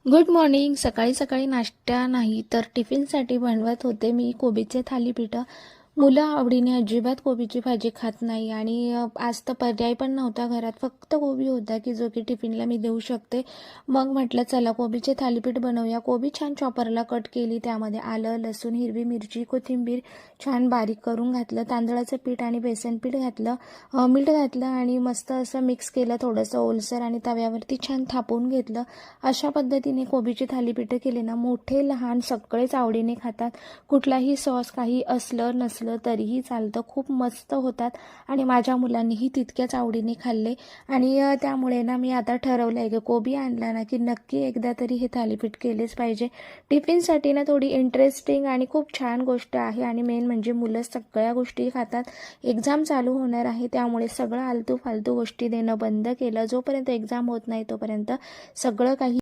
Good morning. सकाळी सकाळी नाश्ता नाही तर टिफिनसाठी बनवत होते मी कोबीचे थालीपीठ. मुलं आवडीने अजिबात कोबीची भाजी खात नाही आणि आज तर पर्याय पण नव्हता घरात, फक्त कोबी होता की जो की टिफिनला मी देऊ शकते. मग म्हटलं चला कोबीचे थालीपीठ बनवूया. कोबी छान चॉपरला कट केली, त्यामध्ये आलं, लसूण, हिरवी मिरची, कोथिंबीर छान बारीक करून घातलं, तांदळाचं पीठ आणि बेसन पीठ घातलं, मीठ घातलं आणि मस्त असं मिक्स केलं थोडंसं ओलसर आणि तव्यावरती छान थापून घेतलं. अशा पद्धतीने कोबीची थालीपीठं केली ना, मोठे लहान सगळेच आवडीने खातात. कुठलाही सॉस काही असलं नसलं तरीही चालतं, खूप मस्त होतात आणि माझ्या मुलांनीही तितक्याच आवडीने खाल्ले. आणि त्यामुळे ना मी आता ठरवलं आहे की कोबी आणला ना की नक्की एकदा तरी हे थालीपीठ केलेच पाहिजे. टिफिनसाठी ना थोडी इंटरेस्टिंग आणि खूप छान गोष्ट आहे आणि मेन म्हणजे मुलं सगळ्या गोष्टी खातात. एक्झाम चालू होणार आहे त्यामुळे सगळं आलतू फालतू गोष्टी देणं बंद केलं. जोपर्यंत एक्झाम होत नाही तोपर्यंत सगळं काही